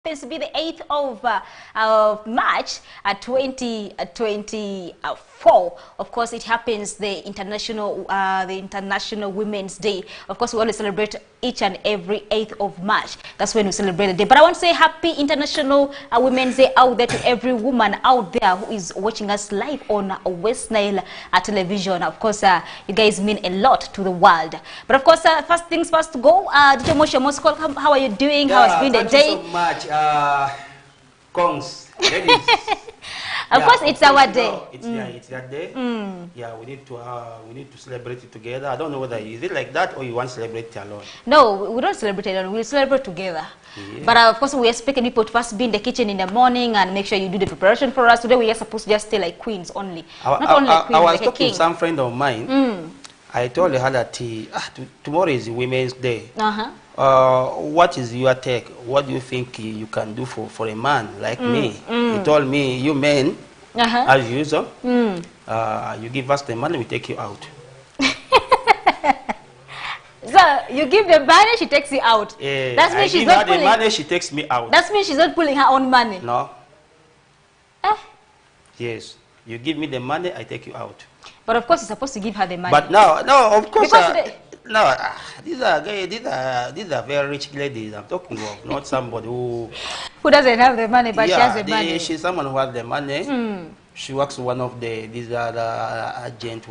Happens to be the 8th of March 2024. Of course, it happens the International Women's Day. Of course, we always celebrate each and every 8th of March. That's when we celebrate the day. But I want to say happy International Women's Day out there to every woman out there who is watching us live on West Nile television. Of course, you guys mean a lot to the world. But of course, first things first to go. DJ Moshe Moscow, how are you doing? How has been the day? Thank you so much. Kongs, ladies. Of course, it's our day. It's that day. Yeah, we need to celebrate it together. I don't know whether is it like that or you want to celebrate it alone. No, we don't celebrate it alone. We celebrate together. Yeah. But of course, we expect people to first be in the kitchen in the morning and make sure you do the preparation for us. Today, we are supposed to just stay like queens only. Not only like queens, I was like talking a king. to some friend of mine. I told her that tomorrow is Women's Day. What is your take? What do you think you can do for a man like me? He told me, you men, as usual, you give us the money, we take you out. So you give the money, she takes you out. That means she's not pulling. The money, she takes me out. That means she's not pulling her own money. No. Yes, you give me the money, I take you out. But of course, you're supposed to give her the money. But no, of course. No, these are very rich ladies I'm talking about, not somebody who doesn't have the money, but she has the money. She's someone who has the money. She works one of these other agent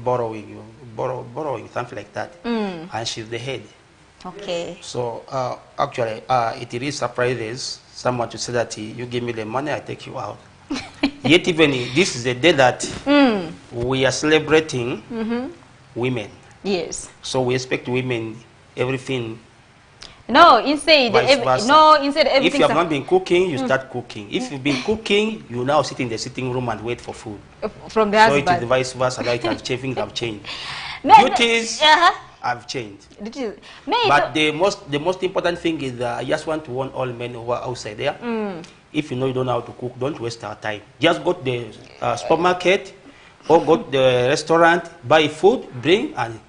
borrowing something like that, and she's the head. Okay. So actually, it really surprises someone to say that you give me the money, I take you out. Yet even this is the day that we are celebrating women. Yes. So we expect women everything. No, instead everything. If you have not been cooking, you start cooking. If you've been cooking, you now sit in the sitting room and wait for food. From the husband. So it is vice versa. Like things have changed. Duties have changed. But the most important thing is I just want to warn all men who are outside there. If you know you don't know how to cook, don't waste our time. Just go to the supermarket or go to the restaurant, buy food, bring, and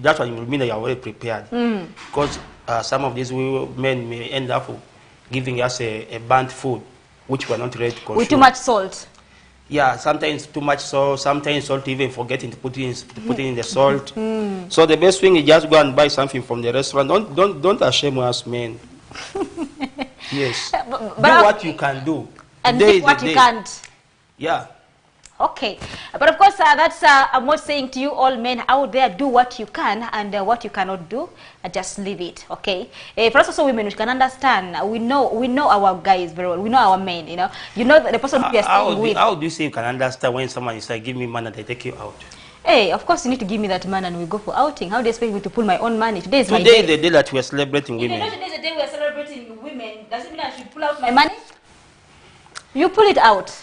that's what you will mean that you are already prepared. Because some of these men may end up giving us a burnt food, which we are not ready to consume. With too much salt. Yeah, sometimes too much salt, sometimes salt even forgetting to put in the salt. So the best thing is just go and buy something from the restaurant. Don't ashame us men. Yes. Do what you can do. And do what you can't. Yeah. Okay. But of course, that's I'm not saying to you all men out there, do what you can, and what you cannot do, just leave it. Okay. For us also women, we can understand. We know our guys very well. We know our men. You know the person who we are staying with. How do you say you can understand when someone is like, give me money and I take you out? Hey, of course you need to give me that money and we go for outing. How do you expect me to pull my own money? Today is my day. Today is the day that we are celebrating women. If you know today is the day we are celebrating women, does it mean I should pull out my money? You pull it out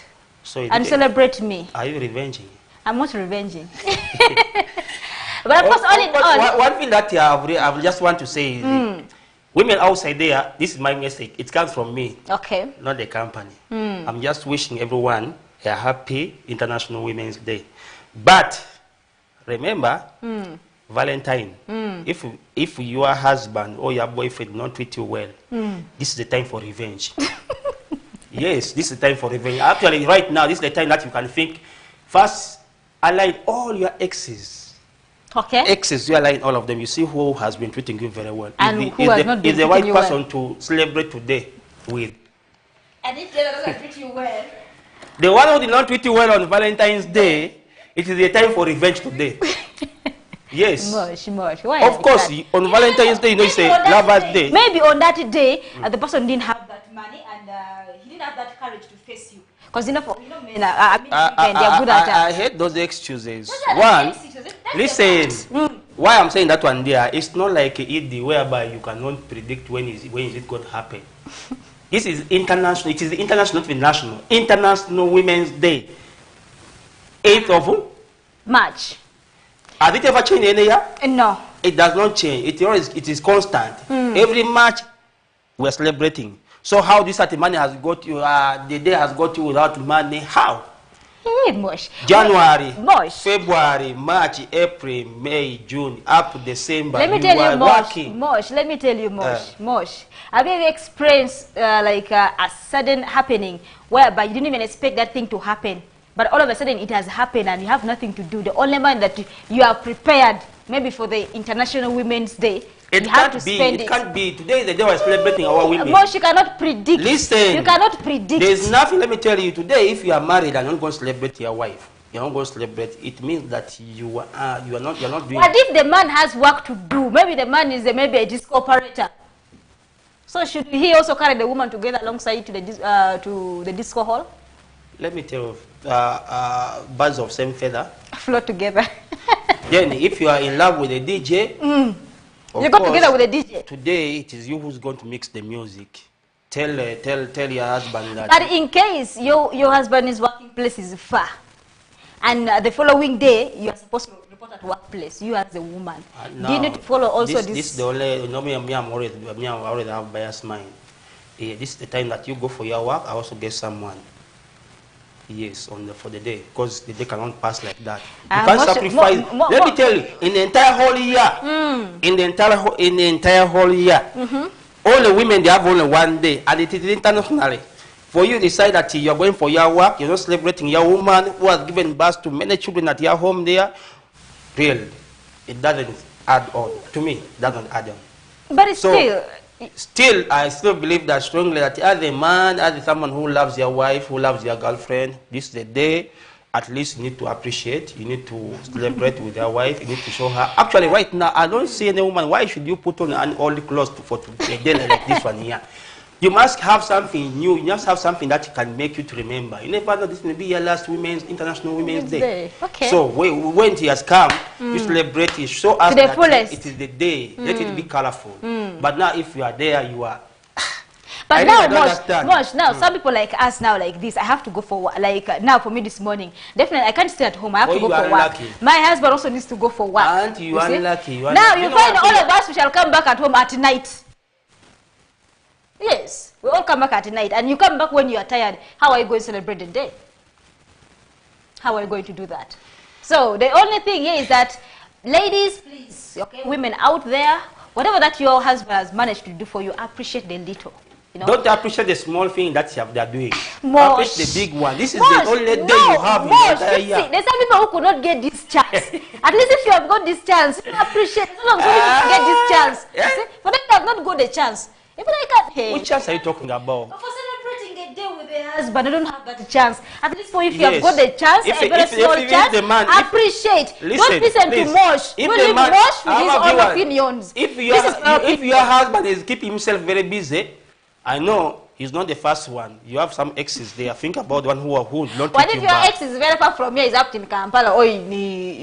and celebrate me. Are you revenging? I'm not revenging. But of course, all in all, one thing that I just want to say is women outside there, this is my message. It comes from me. Okay. Not the company. I'm just wishing everyone a happy International Women's Day. But remember, Valentine, if your husband or your boyfriend do not treat you well, this is the time for revenge. Yes, this is the time for revenge. Actually, right now, this is the time that you can think. First, align all your exes. Okay. Exes, you align all of them. You see who has been treating you very well. And who has not been treating you well. Is the right person to celebrate today with. And if the other doesn't treat you well. The one who did not treat you well on Valentine's Day, it is the time for revenge today. Yes. Much. Why of course, on Valentine's Day, it's a lover's day. Maybe on that day, the person didn't have that money and he didn't have that courage to face you. Because men, they are good at I hate those excuses. One, listen, why I'm saying that one there, it's not like Eid whereby you cannot predict when is it going to happen. This is international. It is international, not national. International Women's Day. 8th of March. Has it ever changed any year? No. It does not change. It is constant. Every March we are celebrating. So how this money has got you? The day has got you without money? How? Mosh. January, Mosh. February, March, April, May, June, up to December. Let me tell you, Mosh. Let me tell you, Mosh. Have you ever experienced like a sudden happening whereby you didn't even expect that thing to happen, but all of a sudden it has happened and you have nothing to do? The only man that you are prepared, maybe for the International Women's Day, it can't be. It can't be. Today is the day we're celebrating our women. Mosh, you cannot predict. Listen. You cannot predict. There's nothing. Let me tell you. Today, if you are married and you're not going to celebrate your wife, you're not going to celebrate. It means that you are not doing. What if the man has work to do? Maybe the man is maybe a disco operator. So should he also carry the woman together alongside to the disco hall? Let me tell you, birds of same feather float together. Then, if you are in love with a DJ. You got together with a DJ. Today, it is you who's going to mix the music. Tell your husband that. But in case your husband's working place is far, and the following day you are supposed to report at workplace, you as a woman, do you need to follow also this? This is the only. You know me. I'm already have biased mind. This is the time that you go for your work. I also get someone. Yes, for the day, because the day cannot pass like that. You can't sacrifice. Let me tell you, in the entire whole year, in the entire whole year, all the women, they have only one day, and it is internationally. For you to decide that you are going for your work, you're not celebrating your woman who has given birth to many children at your home there. Really, it doesn't add on. To me, it doesn't add on. But it's Still, I still believe that strongly that as a man, as someone who loves your wife, who loves your girlfriend, this is the day at least you need to appreciate, you need to celebrate with your wife, you need to show her. Actually, right now, I don't see any woman, why should you put on all the clothes for a day like this one here? You must have something new, you must have something that can make you to remember. You never know this may be your last International Women's Day. Okay. So when it has come, you celebrate it, show us that it is the day, let it be colorful. But now if you are there, you are... But now, some people like us now, like this, I have to go for work. Like now for me this morning, definitely I can't stay at home. I have to go for work. My husband also needs to go for work. And you are unlucky. Now you find all of us, we shall come back at home at night. Yes, we all come back at night, and you come back when you are tired. How are you going to celebrate the day? How are you going to do that? So the only thing here is that, ladies, please, okay, women out there, whatever that your husband has managed to do for you, appreciate the little. You know? Don't appreciate the small thing that they are doing. Appreciate the big one. This is the only day you have in the entire year. There's some people who could not get this chance. At least if you have got this chance, appreciate it. As long as you get this chance. Yeah. For them, they have not got the chance. If I can't, hey. Which chance are you talking about? For celebrating the day with their husband, I don't have that chance. At least if you have got the chance, a very small chance, appreciate. Don't listen to Mosh. Don't leave Mosh with his own opinions. If your husband is keeping himself very busy, I know he's not the first one. You have some exes there. Think about one who not treat you bad. What if your ex is very far from here, is up in Kampala or in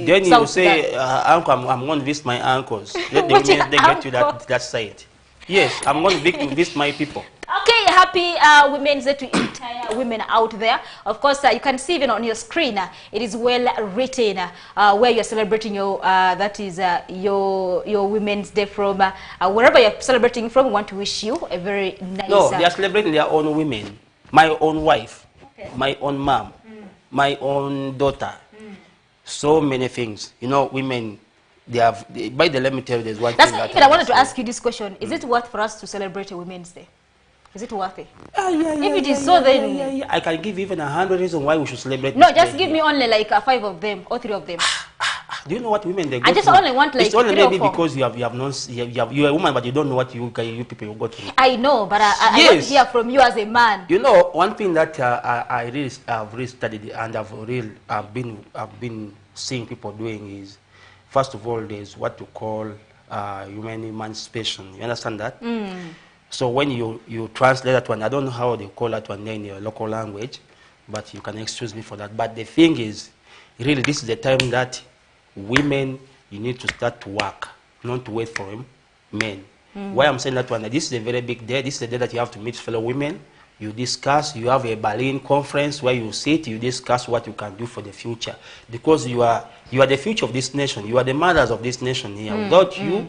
then you say, uncle, I'm going to visit my uncles. Let them get to that side. Yes, I'm going to visit my people. Okay, happy Women's Day to entire women out there. Of course, you can see even on your screen, it is well written where you're celebrating your your Women's Day from. Wherever you're celebrating from, we want to wish you a very nice... No, they are celebrating their own women. My own wife, my own mom, my own daughter. So many things. You know, women... let me tell you, there's one thing that I wanted to ask you this question. Is it worth for us to celebrate a Women's Day? Is it worth it? If it is so, then... I can give even 100 reasons why we should celebrate. No, just give me only like 5 of them or 3 of them. Do you know what women they go I just only want like 3 or 4. It's only maybe because you're a woman, but you don't know what you people go through. I know, but I want to hear from you as a man. You know, one thing that I really have really studied and I've been seeing people doing is, first of all, there's what you call human emancipation. You understand that? So when you translate that one, I don't know how they call that one in your local language, but you can excuse me for that. But the thing is, really, this is the time that women, you need to start to work, not to wait for men. Why I'm saying that one, this is a very big day. This is the day that you have to meet fellow women. You discuss, you have a Berlin conference where you sit, you discuss what you can do for the future. Because you are the future of this nation. You are the mothers of this nation here. Without you,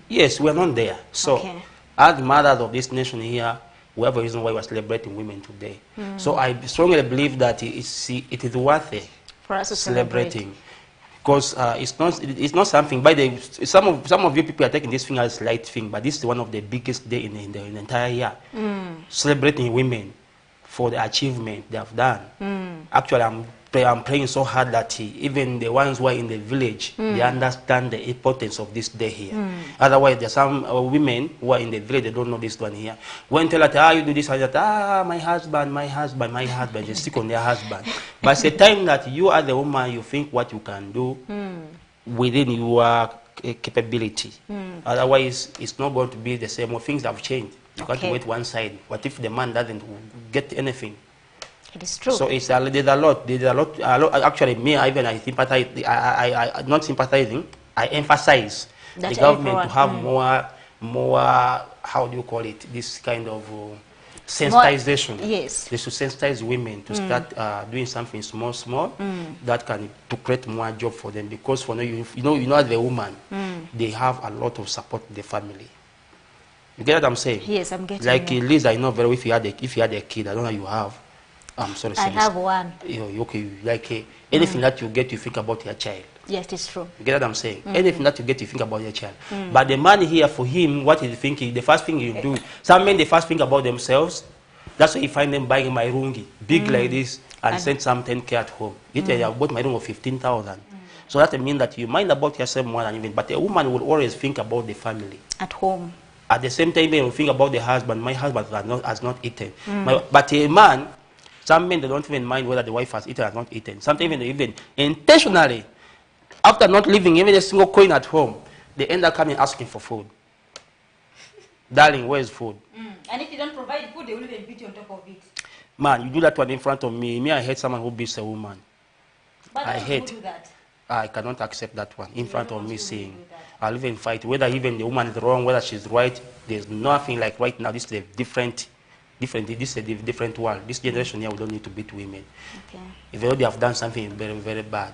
yes, we are not there. So, as mothers of this nation here, we have a reason why we're celebrating women today. So I strongly believe that it is worth it for us to celebrating. Because it's not something, by the some of you people are taking this thing as a slight thing, but this is one of the biggest day in the entire year. Celebrating women for the achievement they have done. Actually, I'm praying so hard that even the ones who are in the village, they understand the importance of this day here. Otherwise, there are some women who are in the village, they don't know this one here. When tell her, you do this, and that, my husband, they stick on their husband. But it's the time that you are the woman, you think what you can do within your capability. Otherwise, it's not going to be the same. Or things have changed. You can't wait one side. What if the man doesn't get anything? It is true. So there's a lot. Actually, me, I sympathize. I not sympathizing. I emphasize the government to have more. How do you call it? This kind of sensitization. Yes. They should sensitize women to start doing something small, that can to create more job for them. Because for you know, as a woman, they have a lot of support in the family. You get what I'm saying? Yes, I'm getting. Like Liz, I know very well if you had a kid, I don't know you have. I'm sorry. I have one. Okay, like anything that you get, you think about your child. Yes, it's true. You get what I'm saying? Anything that you get, you think about your child. But the man here, for him, what he's thinking, the first thing you do, some men, they first think about themselves. That's why you find them buying my rungi, big like this, and send some 10K at home. I bought my room of 15,000. So that means that you mind about yourself more than even. But a woman will always think about the family. At home. At the same time, they will think about the husband. My husband has not eaten. But a man, some men, they don't even mind whether the wife has eaten or not eaten. Sometimes even intentionally, after not leaving even a single coin at home, they end up coming asking for food. Darling, where's food? And if you don't provide food, they will even beat you on top of it. Man, you do that one in front of me. Me, I hate someone who beats a woman. But I hate. Do that. I cannot accept that one in front of me saying, I'll even fight. Whether even the woman is wrong, whether she's right, there's nothing like right now. This is a different world. This generation here, we don't need to beat women. Okay. If they already have done something very, very bad.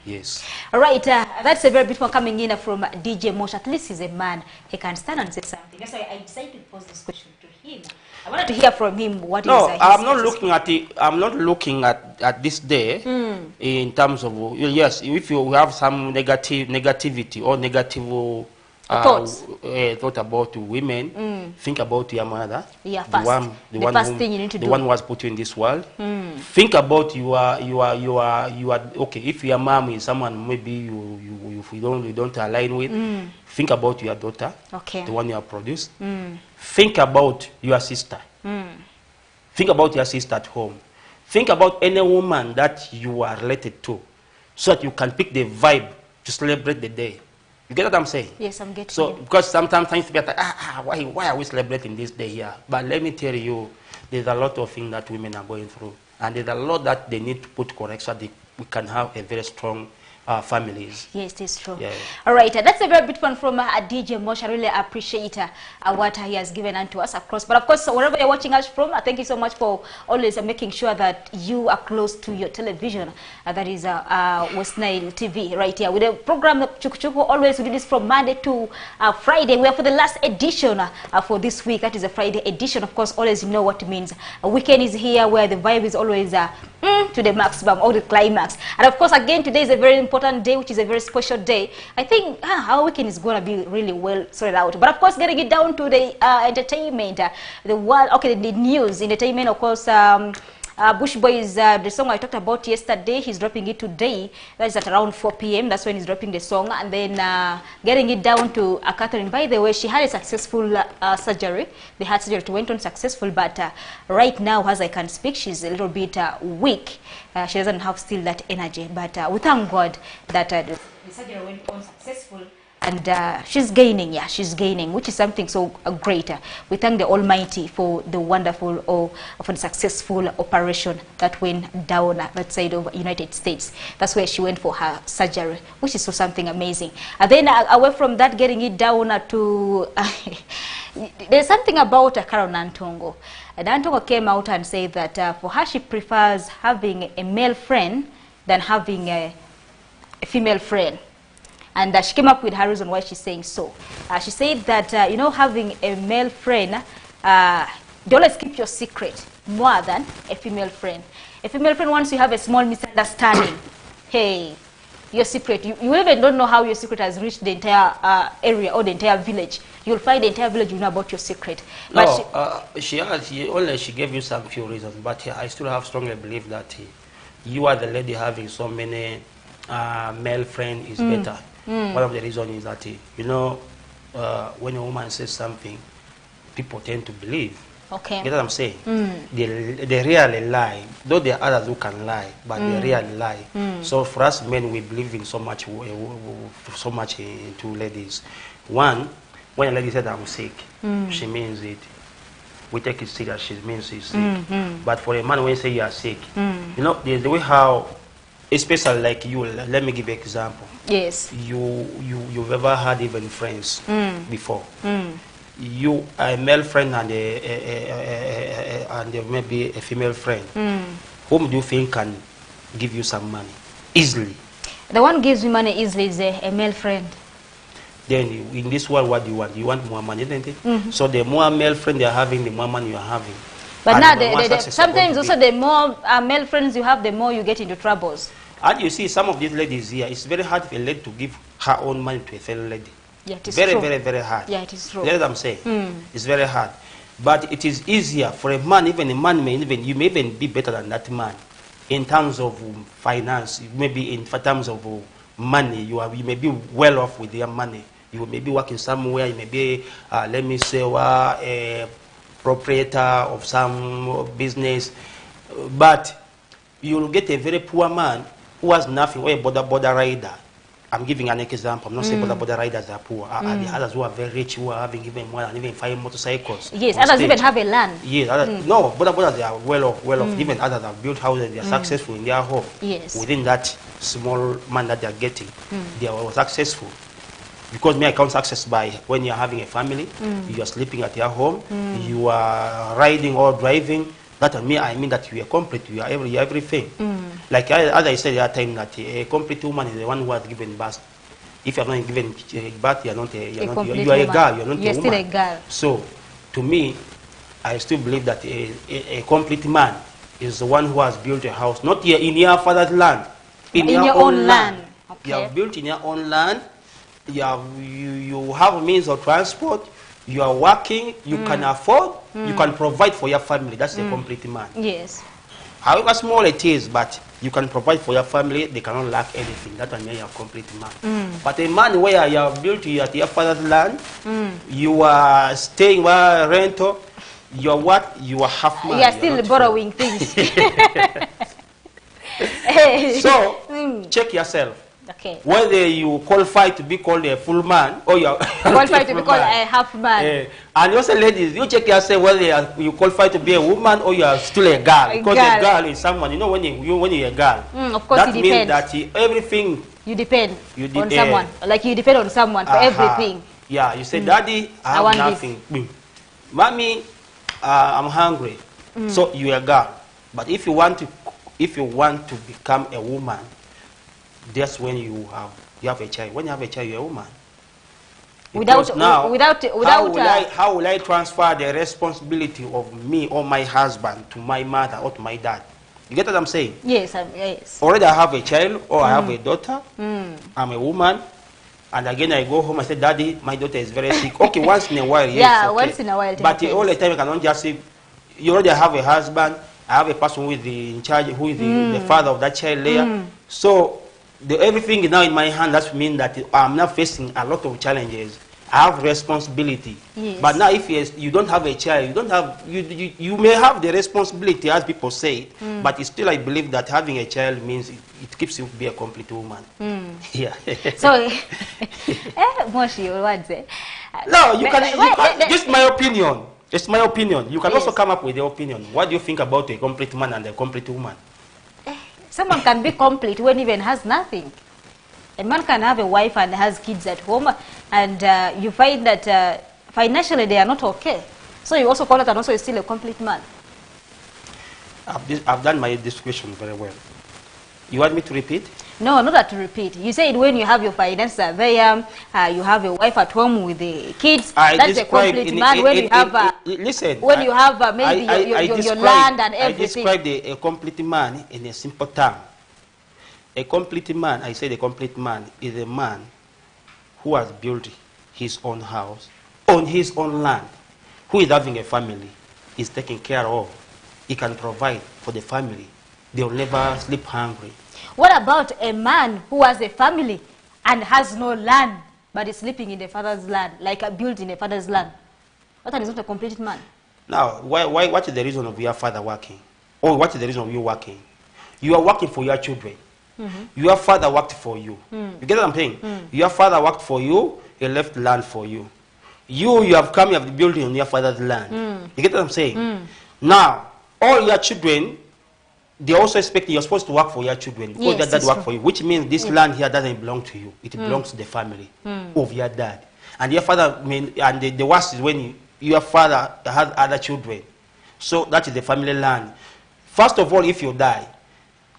Yes. All right. That's a very bit more coming in from DJ Mosh. At least he's a man. He can stand and say something. That's why I decided to pose this question to him. I wanted to hear from him what is I'm not looking at it. I'm not looking at this day in terms of, yes, if you have some negativity or negative thought about women, think about your mother. Yeah, first. The one who has put you in this world. Think about you are okay. If your mom is someone maybe you don't align with, think about your daughter, the one you have produced. Think about your sister. Think about your sister at home. Think about any woman that you are related to, so that you can pick the vibe to celebrate the day. You get what I'm saying? Yes, I'm getting so, because sometimes people are like, why are we celebrating this day here? But let me tell you, there's a lot of things that women are going through. And there's a lot that they need to put correct so that we can have a very strong families. Yes, it is true. Yeah. All right, that's a very big one from DJ Mosh. I really appreciate what he has given unto us across. But of course, wherever you're watching us from, thank you so much for always making sure that you are close to your television. That is West Nile TV right here. With the program CHUKU, always we do this from Monday to Friday. We are for the last edition for this week. That is a Friday edition. Of course, always you know what it means. A weekend is here where the vibe is always to the maximum or the climax. And of course, again, today is a very important day, which is a very special day. I think our weekend is going to be really well sorted out. But of course, getting it down to the entertainment, the world, okay, the news, entertainment, of course, Bush Boys, the song I talked about yesterday, he's dropping it today. That's at around 4 p.m. That's when he's dropping the song. And then getting it down to Catherine. By the way, she had a successful surgery. The heart surgery went on successful, but right now, as I can speak, she's a little bit weak. She doesn't have still that energy. But we thank God that the surgery went on successful. And she's gaining, she's gaining, which is something so great. We thank the Almighty for the wonderful or for the successful operation that went down that side of United States. That's where she went for her surgery, which is so something amazing. And then away from that, getting it down to there's something about Carol Nantongo. Nantongo came out and said that for her, she prefers having a male friend than having a female friend. And she came up with her reason why she's saying so. She said that, you know, having a male friend they always keep your secret more than a female friend. A female friend, once you have a small misunderstanding, hey, your secret, you even don't know how your secret has reached the entire area or the entire village. You'll find the entire village will know about your secret. But no, she gave you some few reasons, but I still have strongly believe that you are the lady having so many male friends is better. One of the reasons is that, you know, when a woman says something, people tend to believe. okay. You know what I'm saying? They really lie. Though there are others who can lie, but they really lie. So for us men, we believe in so much into ladies. One, when a lady said I'm sick, she means it. We take it serious. She means she's sick. But for a man, when you say you are sick, you know the way how, especially like you. Let me give you an example. Yes. You've ever had even friends before. You a male friend and maybe a female friend. Whom do you think can give you some money easily? The one who gives me money easily is a male friend. Then in this world, what do you want? You want more money, isn't it? So the more male friends you're having, the more money you're having. But now, sometimes also the more male friends you have, the more you get into troubles. And you see, some of these ladies here, it's very hard for a lady to give her own money to a fellow lady. Yeah, it is very, true. very hard. Yeah, it is true. That's what I'm saying. It's very hard. But it is easier for a man, even a man may even, you may even be better than that man in terms of finance, maybe in terms of money. You may be well off with your money. You may be working somewhere, you may be, let me say, a proprietor of some business. But you'll get a very poor man who has nothing, or a border rider. I'm giving an example. I'm not saying border riders are poor. The others who are very rich, who are having even more than even 5 motorcycles. Yes, others even have a land. Yes, no, border they are well off. Even others have built houses, they are successful in their home. Yes. Within that small man that they are getting, they are successful. Because I count success by when you are having a family, you are sleeping at your home, you are riding or driving. That I mean that you are complete, you are everything. Like as I said at that time, that a complete woman is the one who has given birth. If you have not given birth, you are not a girl, you are not a woman. Still a girl. So, to me, I still believe that a complete man is the one who has built a house, not here in your father's land, in your own land. Okay. You have built in your own land. You have means of transport. You are working, you can afford, you can provide for your family. That's a complete man. Yes. However small it is, but you can provide for your family, they cannot lack anything. That one, you are a complete man. But a man where you have built at your father's land, you are staying where rental, you are what? You are half man. You are still borrowing things. So, check yourself. Okay. Whether you qualify to be called a full man or you are qualify to be called a half man. And also, ladies, you check yourself whether you qualify to be a woman or you are still a girl. Because a girl is someone, you know, when you're a girl. Of course, that means that everything. You depend on someone. Like you depend on someone for everything. Yeah, you say, Daddy, I have nothing. Mommy, I'm hungry. So you're a girl. But if you want to become a woman, that's when you have a child. When you have a child, you're a woman. How will I transfer the responsibility of me or my husband to my mother or to my dad? You get what I'm saying? Yes, yes. Already I have a child or I have a daughter. I'm a woman. And again, I go home, I say, Daddy, my daughter is very sick. Okay, once in a while, yes. Yeah, okay. once in a while. But all the time, I cannot just say, you already have a husband. I have a person who is in charge, who is the father of that child there. So, everything is now in my hand. That means that I'm not facing a lot of challenges. I have responsibility. Yes. But now, if you don't have a child, you may have the responsibility, as people say, but still, I believe that having a child means it keeps you to be a complete woman. Yeah. So, Moshi, what say? No, you can. Just my opinion. It's my opinion. You can also come up with your opinion. What do you think about a complete man and a complete woman? Someone can be complete when even has nothing. A man can have a wife and has kids at home, and you find that financially they are not okay. So you also call it, and also you're still a complete man. I've done my description very well. You want me to repeat? No, not that to repeat. You said when you have your finances there, you have a wife at home with the kids. That's a complete man. When you have listen, when you have maybe your land and everything. I described a complete man in a simple term. A complete man, I said a complete man is a man who has built his own house on his own land, who is having a family, is taken care of. He can provide for the family. They will never sleep hungry. What about a man who has a family and has no land, but is sleeping in the father's land, like built in a father's land? That is not a complete man. Now, what is the reason of your father working? Or what is the reason of you working? You are working for your children. Your father worked for you. You get what I'm saying? Your father worked for you, he left land for you. You have come, you have built on your father's land. You get what I'm saying? Now, all your children, they also expect you're supposed to work for your children because their dad work for you, which means this land here doesn't belong to you. It belongs to the family of your dad. And your father, and the worst is when your father has other children. So that is the family land. First of all, if you die,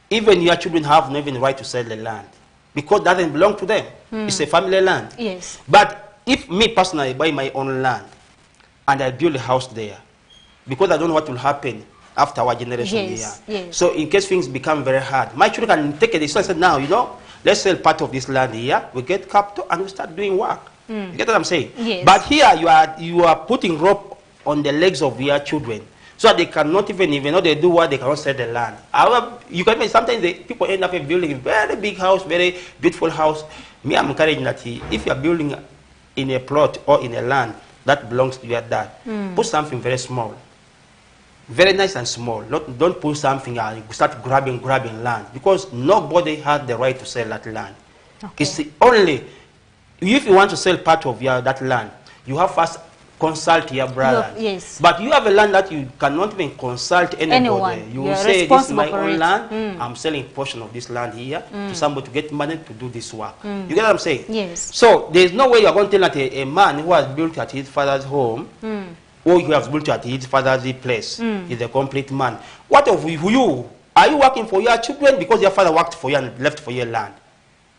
even your children have no even right to sell the land because that doesn't belong to them. It's a family land. Yes. But if me personally buy my own land and I build a house there, because I don't know what will happen after our generation here. Yes. So in case things become very hard, my children can take a decision and say, now, you know, let's sell part of this land here, we get capital and we start doing work. You get what I'm saying? Yes. But here you are putting rope on the legs of your children so that they cannot even though they do what, they cannot sell the land. However, you can sometimes people end up building a very big house, very beautiful house. Me, I'm encouraging that if you are building in a plot or in a land that belongs to your dad, put something very small. Very nice and small. Don't put something and start grabbing land because nobody has the right to sell that land. Okay. It's only if you want to sell part of that land, you have first consult your brother. Yes. But you have a land that you cannot even consult anybody. Anyone. You will say, this is my own land. I'm selling a portion of this land here to somebody to get money to do this work. You get what I'm saying? Yes. So there's no way you're going to tell that a man who has built at his father's home or who has built at his father's place is a complete man. What of you? Are you working for your children because your father worked for you and left for your land?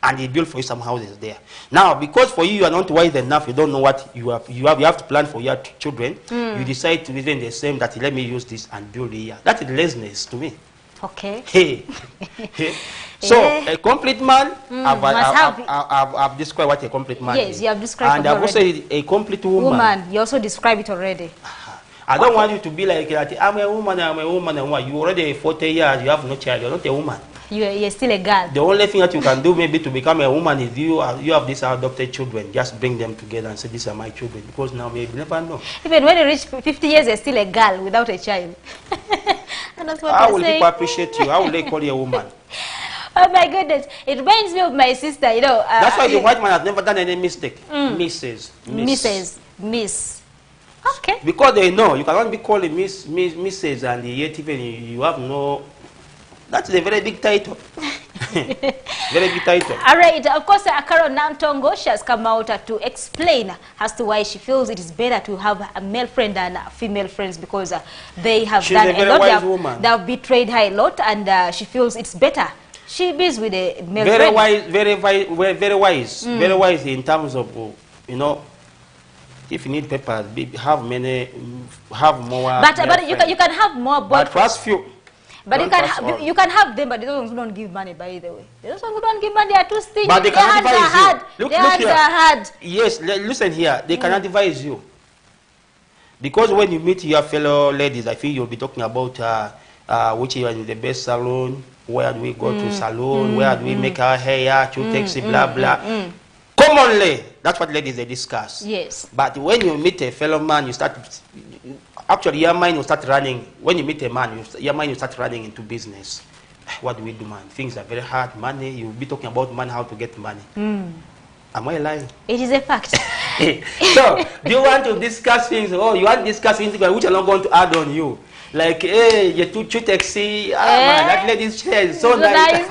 And he built for you some houses there. Now, because for you are not wise enough, you don't know what you have to plan for your children. You decide to live in the same that let me use this and build here. That is laziness to me. Okay. Hey. So a complete man, I've described what a complete man is. Yes, you have described it already. And I've also said a complete woman. You also described it already. I don't want you to be like that. I'm a woman. You already 40 years, you have no child, you're not a woman. You're still a girl. The only thing that you can do maybe to become a woman is you have these adopted children. Just bring them together and say, these are my children. Because now maybe never know. Even when you reach 50 years, you're still a girl without a child. And that's what How will people appreciate you? How will they call you a woman? Oh my goodness. It reminds me of my sister, you know. That's why the white man has never done any mistake. Miss. Okay. Because they know you cannot be called Mrs. and yet even you have no... That's a very big title. Very big title. All right. Of course, Carol Nantongo, she has come out to explain as to why she feels it is better to have a male friend than female friends because they have She's done a very lot. Wise woman. They have betrayed her a lot, and she feels it's better. She is with a male very friend. Wise, very wise. Very wise in terms of, you know, if you need papers, have more. But you can have more. But first few. But you can have them, but those who don't give money, by the way. Those who don't give money, they are too stingy. But they can advise you. Look here. Yes, listen here. They can advise you. Because when you meet your fellow ladies, I think you'll be talking about which is the best salon, where do we go to salon, where do we make our hair, to taxi, blah, blah. Commonly, that's what ladies they discuss. Yes. But when you meet a fellow man, you start... Actually, your mind will start running. When you meet a man, your mind will start running into business. What do we do, man? Things are very hard. Money, you'll be talking about money, how to get money. Am I lying? It is a fact. So, do you want to discuss things? Oh, you want to discuss things which are not going to add on you. Like, hey, you're too taxi. Man, that lady's chair is so nice.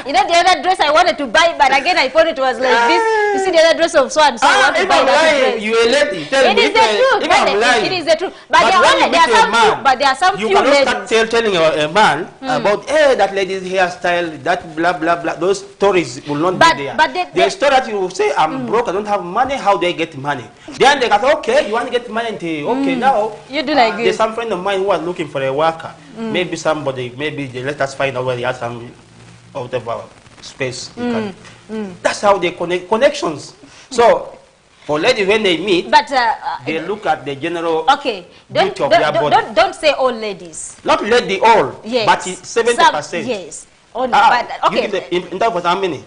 You know, the other dress I wanted to buy, but again, I thought it was like You see the other dress of so and so. I want to buy that dress. You a lady. Tell me. It is the truth. If I'm lying. It is the truth. But there are some few you ladies. cannot start telling a man about, hey, that lady's hairstyle, that blah, blah, blah. Those stories will not be there. But the story that you will say, I'm broke, I don't have money, how do I get money? Then they go, okay, you want to get money? Okay, now, you do like there's some friend of mine who was looking for a worker. Maybe somebody, maybe they let us find out where they have some out of our space. That's how they connect connections. So, for ladies, when they meet, they look at the general beauty of their body. Don't say all ladies. Not lady all, yes. But 70%. Yes. Only, but, okay. You give in terms of how many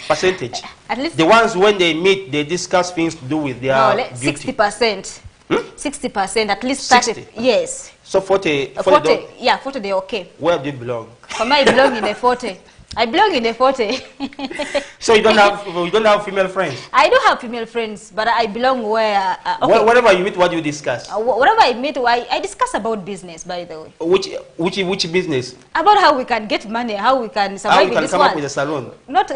percentage? At least the ones when they meet, they discuss things to do with their beauty. 60%. 60%, at least 30. 60? Yes. So 40. 40 yeah, 40 they're okay. Where do you belong? For me, I belong in the 40. I belong in the 40. So you don't have female friends? I do have female friends, but I belong where... whatever you meet, what do you discuss? Whatever I meet, I discuss about business, by the way. Which business? About how we can get money, how we can survive in this come up with a salon? Not...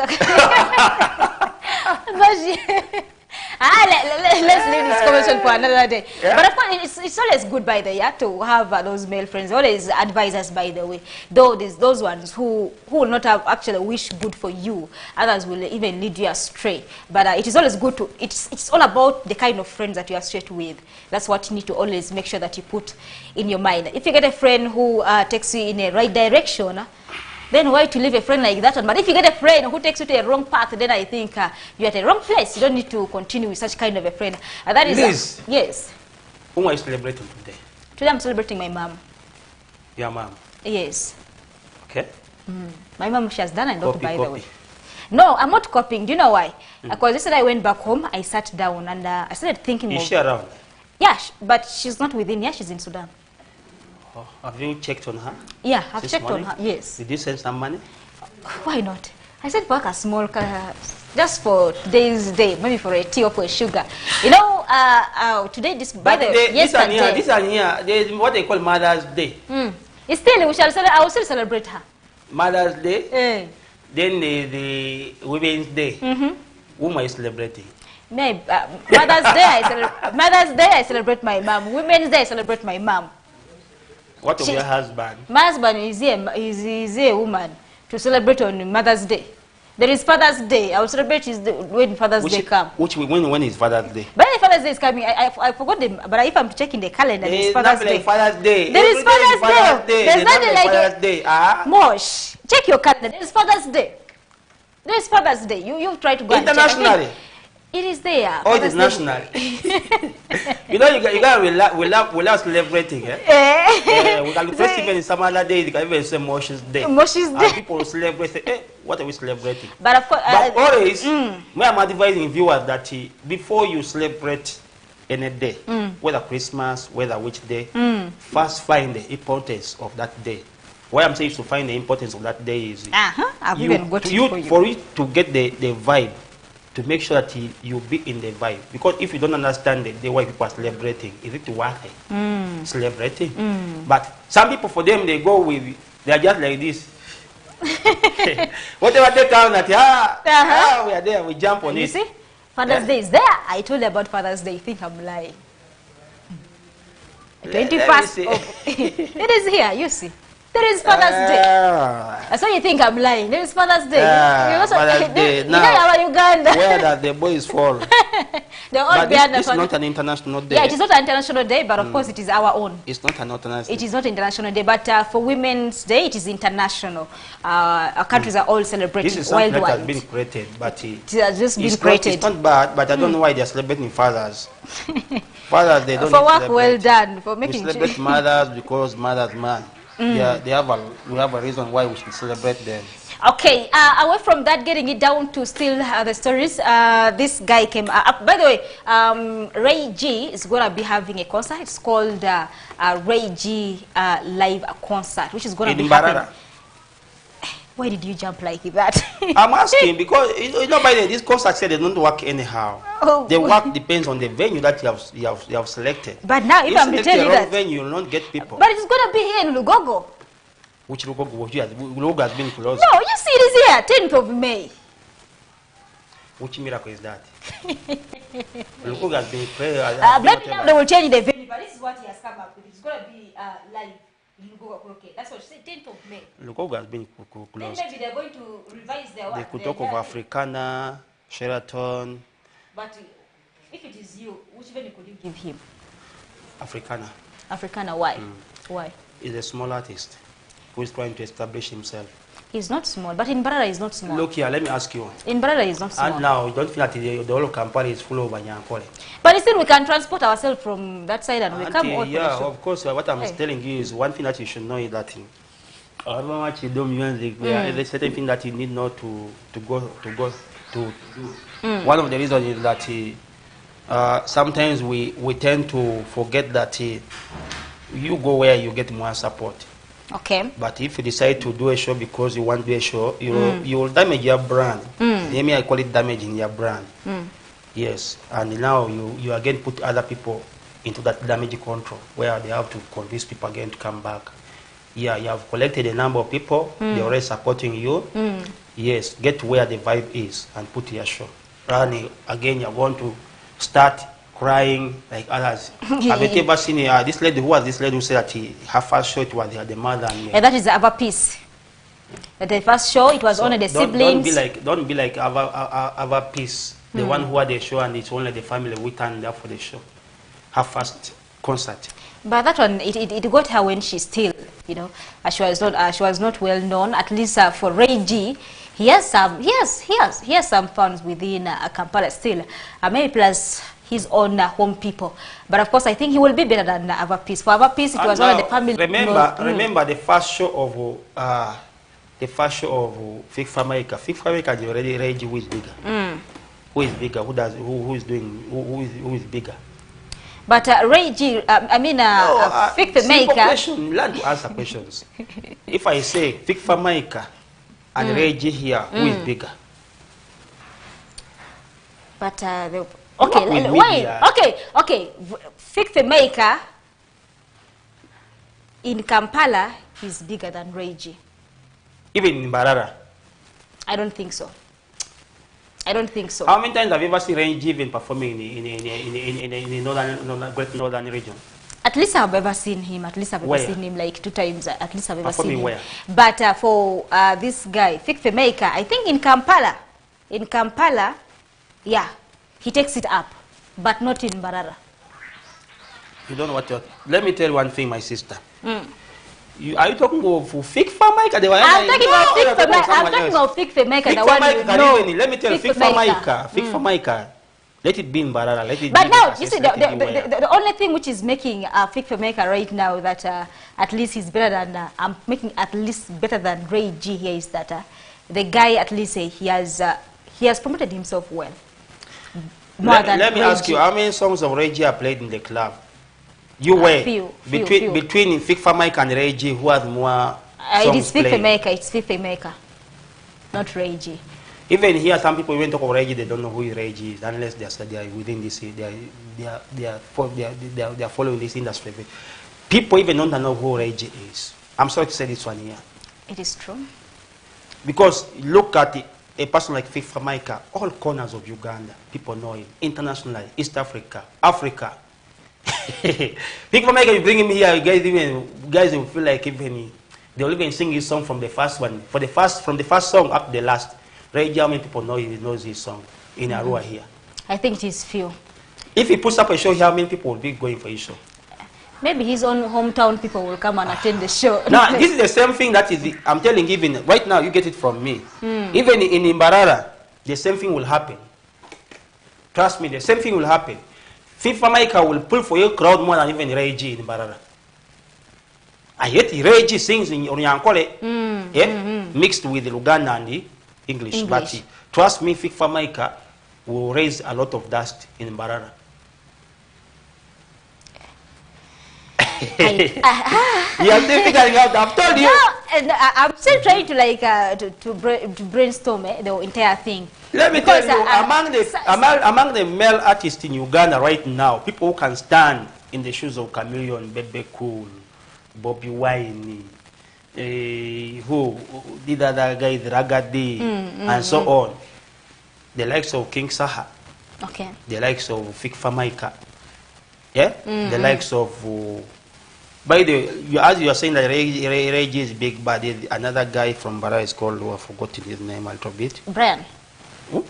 Let's leave this conversation for another day. Yeah. But of course, it's always good, by the way, to have those male friends, always advisors, by the way. Though there's those ones who will not have actually wish good for you, others will even lead you astray. But it is always good to, it's all about the kind of friends that you are straight with. That's what you need to always make sure that you put in your mind. If you get a friend who takes you in a right direction, then why to leave a friend like that one? But if you get a friend who takes you to a wrong path, then I think you're at a wrong place. You don't need to continue with such kind of a friend. That is Liz, yes. Whom are you celebrating today? Today I'm celebrating my mom. Your mom? Yes. Okay. My mom, she has done a lot, by the way. No, I'm not copying. Do you know why? Because yesterday I went back home, I sat down and I started thinking Is she around? Yeah, but she's not within. Yeah, she's in Sudan. Have you checked on her? Yeah, I've checked on her, yes. Did you send some money? Why not? I said work a small, just for today's day, maybe for a tea or for a sugar. You know, today, this what they call Mother's Day. It's still, I will still celebrate her. Mother's Day? Then the Women's Day. Whom are you celebrating? Maybe, Mother's Day, I celebrate my mom. Women's Day, I celebrate my mom. What of your husband? My husband is a woman to celebrate on Mother's Day. There is Father's Day. I will celebrate when Father's Day comes. When is Father's Day? But Father's Day is coming. I forgot them. But if I'm checking the calendar, there is Father's Day. Father's Day. There is Father's Day. There's nothing like Father's Day. Mosh. Check your calendar. There is Father's Day. There is Father's Day. You try to go internationally. It is there. Oh, it is national. You know, you got without celebrating. We can first even some other day. You can even say Moshe's Day. Moshe's Day. And people will celebrate. Say, hey, what are we celebrating? But of course, always, me I'm advising viewers that before you celebrate any day, whether Christmas, whether which day, first find the importance of that day. Why I'm saying to find the importance of that day is for it to get the vibe. To make sure that you be in the vibe. Because if you don't understand the way people are celebrating, is it worth it? Celebrating? But some people, for them, they go with, they are just like this. Whatever they count that, we are there, we jump on it. You see? Father's Day is there. I told you about Father's Day. You think I'm lying? 21st. It is here, you see. There is Father's Day. That's why you think I'm lying. There is Father's Day. Father's Day. You know about Uganda. Where does the boys fall? But this is not an international day. Yeah, it is not an international day, but of course it is our own. It's not an international day. It is not an international day, but for Women's Day, it is international. Our countries are all celebrating worldwide. This is something that has been created, but it has just been created. It's not bad, but I don't know why they are celebrating fathers. Fathers, they don't for work well done. For making we celebrate mothers because mothers, man. Yeah, we have a reason why we should celebrate them. Okay, away from that, getting it down to still the stories, this guy came up. By the way, Ray G is going to be having a concert. It's called Ray G Live Concert, which is going to be happening. Why did you jump like that? I'm asking because, you know, by the way, this concert said they don't work anyhow. The work depends on the venue that you have selected. But now, if I'm to tell you that venue, you will not get people. But it's going to be here in Lugogo. Which Lugogo? Lugogo has been closed. No, you see, it is here, 10th of May. Which miracle is that? Lukuga has been praying. Maybe now they will change the venue, but this is what he has come up with. It's going to be live in Lukuga Croquet. That's what she said, 10th of May. Lukuga has been closed. Then maybe they're going to revise their work. They could talk of Africana, Sheraton. But if it is you, which venue could you give him? Africana. Africana, why? Why? He's a small artist who is trying to establish himself. He's not small, but in Barara he's not small. Look here, let me ask you. In Barara he's not small. And now, you don't feel that the whole Kampala is full of Banyankole. But still, we can transport ourselves from that side and we come out. Yeah, of course, what I'm telling you is one thing that you should know is that however much you do music, there is a certain thing that you need not to go to do. One of the reasons is that sometimes we tend to forget that you go where you get more support. Okay. But if you decide to do a show because you want to do a show, you will damage your brand. Maybe I call it damaging your brand. Yes. And now you again put other people into that damage control where they have to convince people again to come back. Yeah, you have collected a number of people. They're already supporting you. Yes, get where the vibe is and put your show. And again, you're going to start crying like others. Have you ever seen this lady? Who was this lady who said that her first show it was the mother? And that is the other piece. At the first show, it was only the siblings. Don't be like other piece. The one who had the show and it's only the family we turned up for the show. Her first concert. But that one, it got her when she still, you know, she was not well known. At least for Ray G, he has some fans within Kampala still. Maybe plus his own home people. But of course, I think he will be better than Avapeace. For Avapeace, it was only the family. Remember the first show of Fig Famaica. Fig Famaica is already Ray G who is bigger. Who is bigger? Who is bigger? But Ray G, Fig Famaica. Learn to answer questions. If I say Fig Famaica and Ray G here, who is bigger? But okay. Fig Famaica in Kampala is bigger than Ray G. Even in Barara? I don't think so. I don't think so. How many times have you ever seen Ray G even performing in the great northern region? At least I've ever seen him. At least I've ever seen him like 2 times. At least I've ever seen him. Where? But for this guy, Fig Famaica, I think in Kampala, yeah, he takes it up, but not in Barara. You don't know what you're... Let me tell you one thing, my sister. Are you talking about Fig Famaica? I'm talking about Fig Famaica. I'm talking about Fig Famaica. The one you know. Let me tell you, Fig Famaica. Fig Famaica. Let it be in Barara. Let it but now, you see, the only thing which is making Fig Famaica right now that at least he's better than, I'm making at least better than Ray G here is that the guy at least he has promoted himself well. Let me ask you, how many songs of Ray G are played in the club? You were between Fig Famaica and Ray G, who has more songs it is Fig played? Famaica. It's Fig Famaica, not Ray G. Even here, some people even talk about Ray G, they don't know who Ray G is unless they are within this. They are following this industry. People even don't know who Ray G is. I'm sorry to say this one here. It is true. Because look at a person like Fig Famaica, all corners of Uganda, people know him. Internationally, East Africa, Africa. Fig Famaica, you bring him here, guys will feel like even they'll even sing his song from the first one, from the first song up to the last. Ray G, how many people knows his song in Arua here? I think it is few. If he puts up a show here, how many people will be going for his show? Maybe his own hometown people will come and attend the show. Now, this is the same thing that is, I'm telling you, even right now, you get it from me. Even in Imbarara, the same thing will happen. Trust me, the same thing will happen. Fig Famaica will pull for your crowd more than even Ray G in Imbarara. And yet, Ray G sings in Onyankole, mixed with the Luganda and the English. But trust me, Fig Famaica will raise a lot of dust in Imbarara. You are still figuring out. I've told you. No, and I'm still trying to to brainstorm the entire thing. Let me tell you, among the male artists in Uganda right now, people who can stand in the shoes of Chameleon, Bebe Cool, Bobby Wine, who did other guys, Ragadi, and so on. the likes of King Saha, okay, the likes of Fik Famaika, yeah, the likes of. By the way, as you are saying that Reggie is big, but another guy from Bara is called, who I've forgotten his name a little bit. Brian. Who?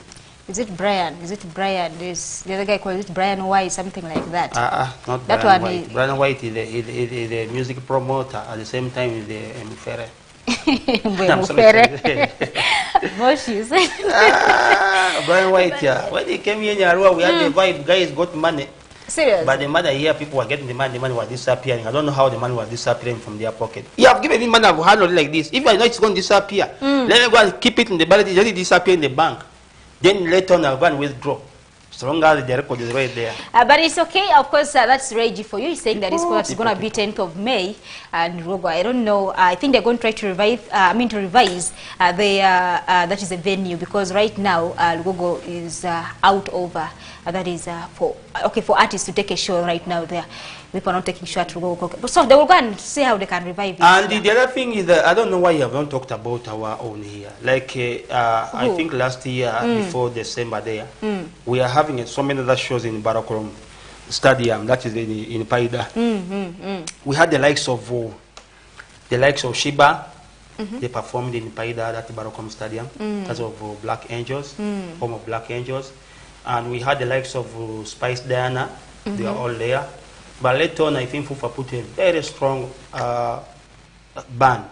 Is it Brian? Is it Brian? There's the other guy called it Brian White, something like that. Not that Brian one White. Brian White is a music promoter. At the same time, is a Mufere. Moshes. Brian White, yeah. When he came here in Arua, we had the vibe. Guys got money. Serious? But the mother here, people were getting the money was disappearing. I don't know how the money was disappearing from their pocket. You have given me money, I've handled like this. If I know it's going to disappear, let me go and keep it in the balance. It just disappear in the bank. Then later on, I'll go and withdraw. As long as the record is right there. But it's okay, of course, that's Reggie for you. He's saying that it's going to be 10th of May. And Rogo, I don't know, I think they're going to try to revise that is a venue, because right now, Lugogo is out over. That is for artists to take a show right now there. People are not taking show at Lugogo. So they will go and see how they can revive it. And the other thing is that I don't know why you haven't talked about our own here. Like, I think last year, before December there, we are having so many other shows in Barakorum Stadium, that is in Paida. We had the likes of Shiba. They performed in Paida, that Barakorum Stadium, because of Black Angels, home of Black Angels. And we had the likes of Spice Diana. They are all there. But later on, I think Fufa put a very strong ban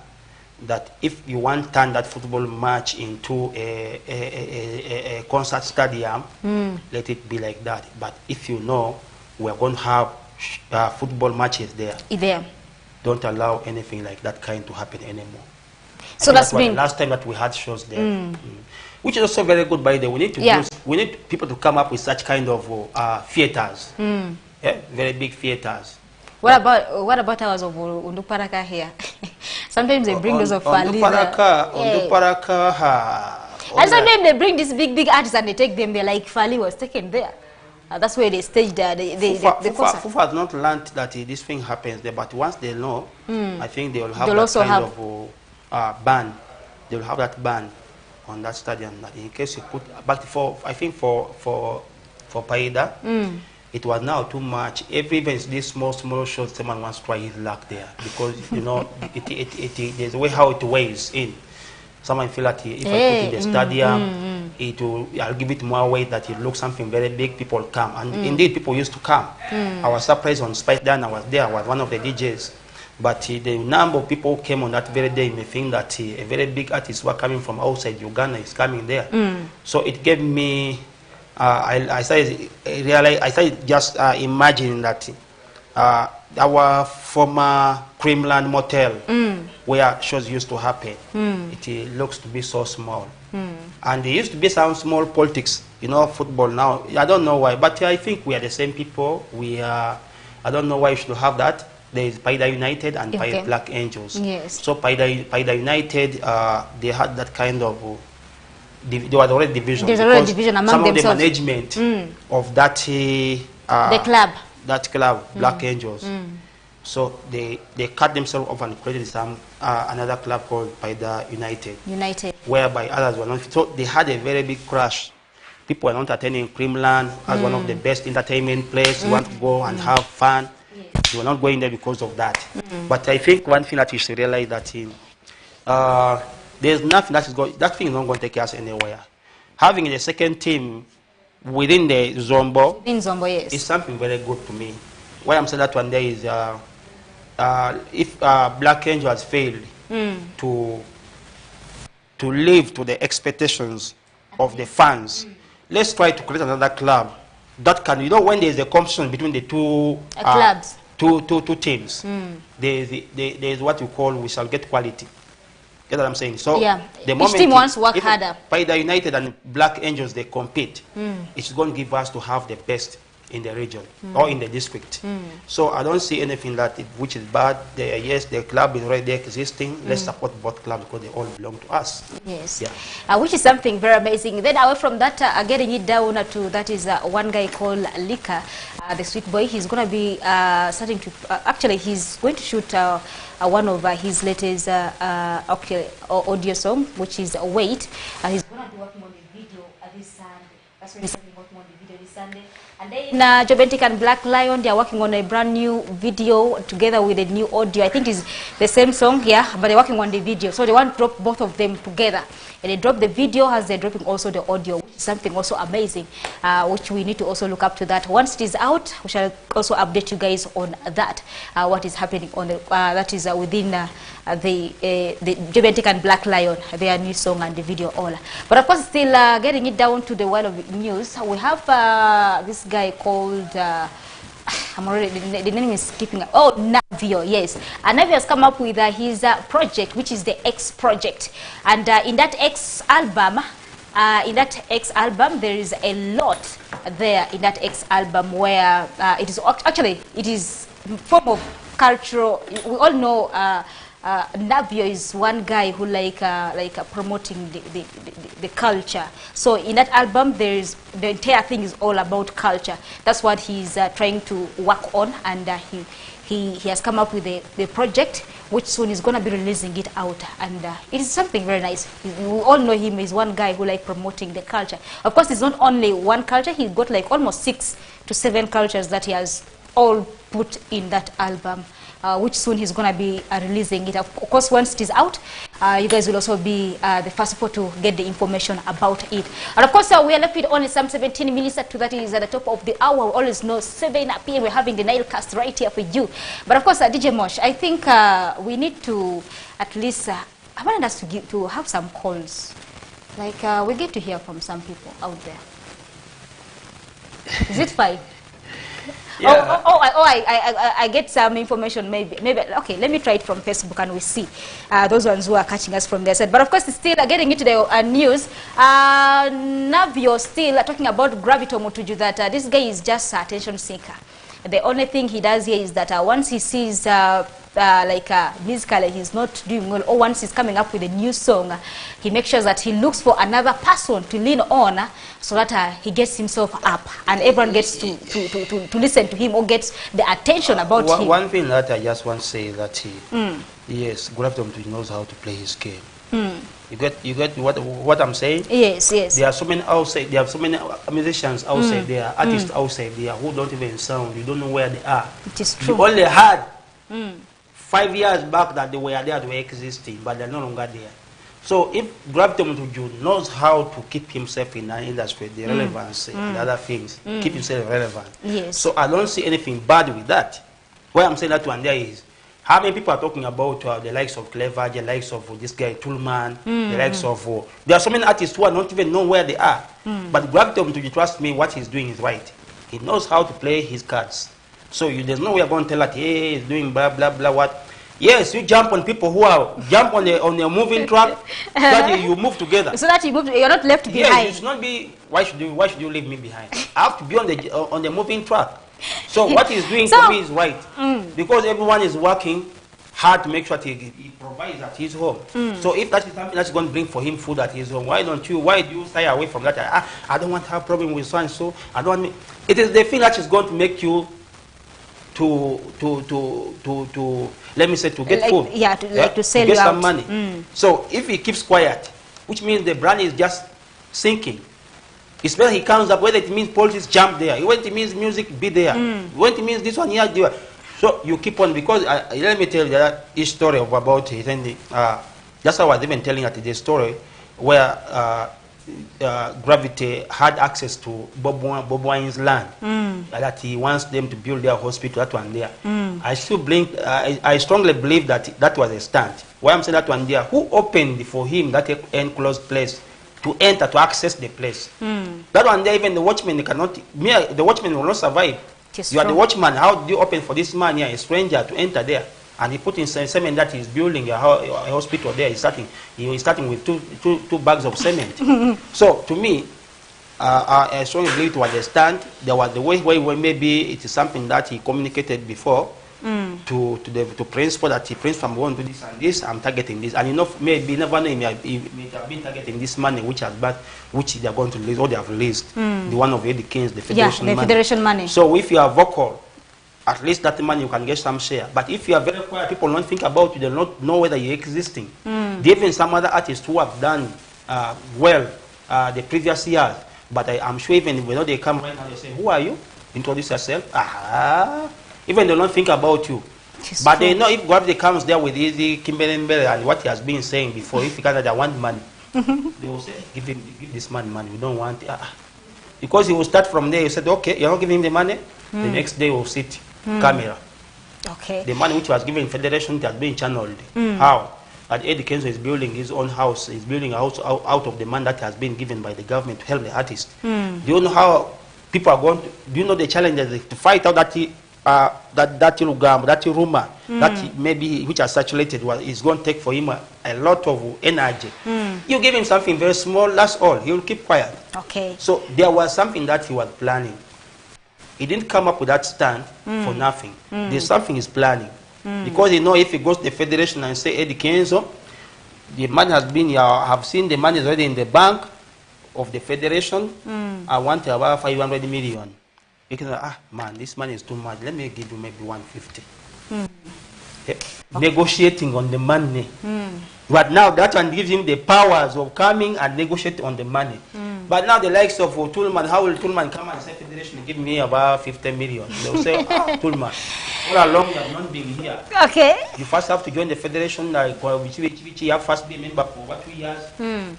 that if you want to turn that football match into a concert stadium, let it be like that. But if you know we are going to have football matches there, don't allow anything like that kind to happen anymore. So that's been the last time that we had shows there, which is also very good. By the way, we need people to come up with such kind of theaters. Yeah, very big theaters. What about ours of Unduparaka here? Sometimes they bring those of Unduparaka. And sometimes they bring these big artists and they take them there, like Fali was taken there. That's where they staged the concert. Fufa has not learned that this thing happens there, but once they know, I think they will have that kind of ban. They will have that ban on that stadium. That in case you put, but I think for Paida, it was now too much. Every event, these small shows, someone wants to try his luck there, because you know there's a way how it weighs in. Someone feel that if I put in the stadium, I'll give it more weight, that it looks something very big. People come, and indeed people used to come. I was surprised on Spice Dan. I was there. I was one of the DJs, but the number of people who came on that very day may think that a very big artist who are coming from outside Uganda is coming there. So it gave me. I started just imagining that our former Creamland Motel, where shows used to happen, it looks to be so small. And there used to be some small politics, you know, football now. I don't know why, but I think we are the same people. I don't know why you should have that. There is Paida United and Paida Black Angels. Yes. So Paida United, they had that kind of. There was already division. There's already division among themselves. Some of the management of that club, Black Angels. So they cut themselves off and created another club called Paida United. Whereby others were not. So they had a very big crash. People were not attending Creamland as one of the best entertainment places. You want to go and have fun. They were not going there because of that. But I think one thing that you should realize that there's nothing that thing is not going to take us anywhere. Having a second team within the Zombo, is something very good to me. Why I'm saying that one day is if Black Angel has failed to live to the expectations of the fans, let's try to create another club that can, you know, when there's a competition between the two clubs, two teams, there's what you call, we shall get quality. Get what I'm saying? So the moment each team wants to work harder. Paida United and Black Angels, they compete. It's going to give us to have the best in the region or in the district. So I don't see anything which is bad. Yes, the club is already existing. Let's support both clubs because they all belong to us. Yes. Which is something very amazing. Then away from that, getting it down to that is one guy called Lika, the sweet boy. He's going to be starting to, actually he's going to shoot one of his latest audio song, which is Wait. He's going to be working on the video this Sunday. That's when he's working on the video this Sunday. And then Jobentic and Black Lion, they are working on a brand new video together with a new audio. I think it's the same song, yeah, but they're working on the video. So they want to drop both of them together. And they drop the video as they're dropping also the audio, which is something also amazing, which we need to also look up to that. Once it is out, we shall also update you guys on that, what is happening on the, that is within the Jobentic and Black Lion, their new song and the video all. But of course, still getting it down to the world of news, we have this guy called, I'm already, the name is skipping up. Oh, Navio, yes. And Navio has come up with his project, which is the X project. And in that X album, there is a lot there in that X album where it is actually, it is form of cultural. We all know Navio is one guy who like promoting the culture. So in that album, there is the entire thing is all about culture. That's what he's trying to work on, and he has come up with the project, which soon is going to be releasing it out, and it is something very nice. We all know him as one guy who like promoting the culture. Of course, it's not only one culture. He's got like almost 6 to 7 cultures that he has all put in that album. Which soon he's going to be releasing it. Of course, once it is out, you guys will also be the first people to get the information about it. And of course, we are left with only some 17 minutes to that is at the top of the hour. We always know 7 p.m. we're having the Nilecast right here for you. But of course, DJ Mosh, I think we need to at least, I wanted us to have some calls. Like we get to hear from some people out there. Is it fine? Yeah. I get some information, maybe. Okay, let me try it from Facebook and we see those ones who are catching us from their side. But of course, it's still getting into the news. Navio still talking about Gravito Mutuju, that this guy is just an attention seeker. The only thing he does here is that once he sees musically he's not doing well, or once he's coming up with a new song, he makes sure that he looks for another person to lean on, so that he gets himself up and everyone gets to listen to him or gets the attention about him. One thing that I just want to say is that yes, Gravito knows how to play his game. You get what I'm saying? Yes, yes. There are so many outside. There are so many musicians outside there, artists outside there who don't even sound. You don't know where they are. It is true. You only had 5 years back that they were there, they were existing, but they're no longer there. So if Gravito Mutuju knows how to keep himself in the industry, the relevance and other things, keep himself relevant. Yes. So I don't see anything bad with that. Why I'm saying that one there is, how many people are talking about the likes of Clever, the likes of this guy Toolman, the likes of... there are so many artists who are not even know where they are. But Gravito Mutuju, trust me, what he's doing is right. He knows how to play his cards. So there's no way you're going to tell that, hey, he's doing blah, blah, blah, what. Yes, you jump on people who are, jump on the moving track, so that you move together. So that you move, you're not left behind. Yes, you should not be, why should you leave me behind? I have to be on the moving track. So what he's doing for me is right. Because everyone is working hard to make sure that he provides at his home. So if that is something that's going to bring for him food at his home, why do you stay away from that? I don't want to have problem with so and so. I don't want. It is the thing that is going to make you to let me say, to get food. Yeah, to sell to get you some out. money. So if he keeps quiet, which means the brand is just sinking. It's better he comes up, whether it means politics, jump there. Whether it means music, be there. Whether it means this one here, there. So you keep on, because let me tell you that his story about it. And that's how I was even telling at the story where Gravity had access to Bob Wine's land, that he wants them to build their hospital, that one there. I strongly believe that that was a stunt. Why I'm saying that one there, who opened for him that enclosed place to enter, to access the place? That one there, even the watchman cannot, the watchman will not survive. You are the watchman, how do you open for this man here, a stranger, to enter there? And he put in cement that he's building a hospital there. He's starting with two bags of cement. So to me, I strongly believe it was a stunt. There was the way maybe it is something that he communicated before to principal, that Prince, I'm going to do this and this, I'm targeting this. And maybe never know, he may have been targeting this money which they are going to release, or they have released. The one of Eddie King's, the Federation money. So if you are vocal, at least that money you can get some share. But if you are very quiet, people don't think about you, they don't know whether you're existing. Even some other artists who have done well the previous years, But I'm sure even when they come right now, they say, who are you? Introduce yourself. Aha. Even they don't think about you. But they know if God comes there with easy Kimberly and what he has been saying before, if Canada want money, they will say, give this man money. We don't want it. Because he will start from there. He said, okay, you're not giving him the money. The next day will sit camera. Okay. The money which was given Federation has been channeled. How? That Eddie Kenzo is building his own house. He's building a house out of the money that has been given by the government to help the artist. Do you know how people are going to, do you know the challenges to fight out that rumor that maybe which are saturated is going to take for him a lot of energy. You give him something very small, that's all. He will keep quiet. Okay. So there was something that he was planning. He didn't come up with that stand for nothing. There's something he's planning. Because you know if he goes to the Federation and say, Eddie Kenzo, the money has been, I have seen the money is already in the bank of the Federation. I want about 500 million. You can say, man, this money is too much. Let me give you maybe 150. Okay. Negotiating on the money. But now that one gives him the powers of coming and negotiate on the money. But now the likes of Tulman, how will Tulman come and say, Federation, give me about 50 million? They will say, Tulman, all along you have not been here. Okay. You first have to join the Federation, like, which you have first been a member for over 2 years.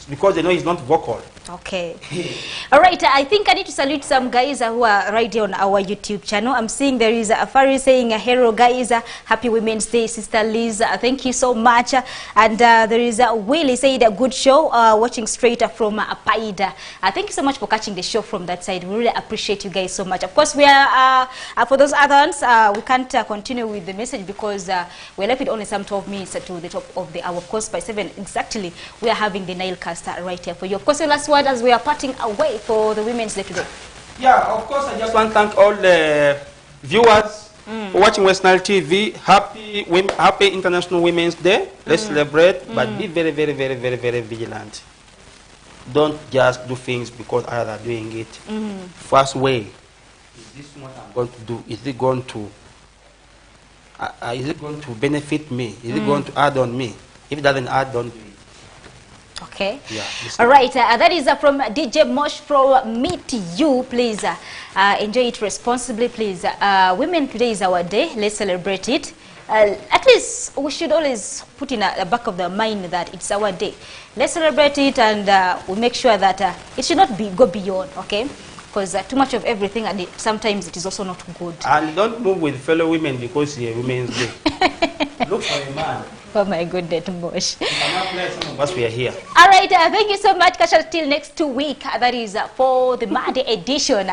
Because they know he's not vocal. Okay. All right. I think I need to salute some guys who are right here on our YouTube channel. I'm seeing there is a Fari saying, hello guys, happy Women's Day, Sister Liz. Thank you so much. And there is Willie saying a good show, watching straight from Paida. Thank you so much for catching the show from that side. We really appreciate you guys so much. Of course, we are, for those others, we can't continue with the message because we're left with only some 12 minutes to the top of the hour. Of course, by 7 exactly, we are having the Nile cast right here for you. Of course, your last word as we are parting away for the Women's Day today. Yeah, of course, I just want to thank all the viewers for watching West Nile TV. Happy International Women's Day. Let's celebrate, but be very, very, very, very, very vigilant. Don't just do things because others are doing it. First way, is this what I'm going to do? Is it going to benefit me? Is it going to add on me? If it doesn't add, don't do it. Okay. Yeah, all right. That is from DJ Mosh from Me to You. Please enjoy it responsibly, please. Women Today is our day. Let's celebrate it. At least we should always put in the back of the mind that it's our day. Let's celebrate it, and we make sure that it should not go beyond. Okay. Because too much of everything, and sometimes it is also not good. And don't move with fellow women because it's Women's Day. Look for a man. Oh my goodness, Mosh. Some of us we are here. All right, thank you so much. Catch us till next week. That is for the Monday edition.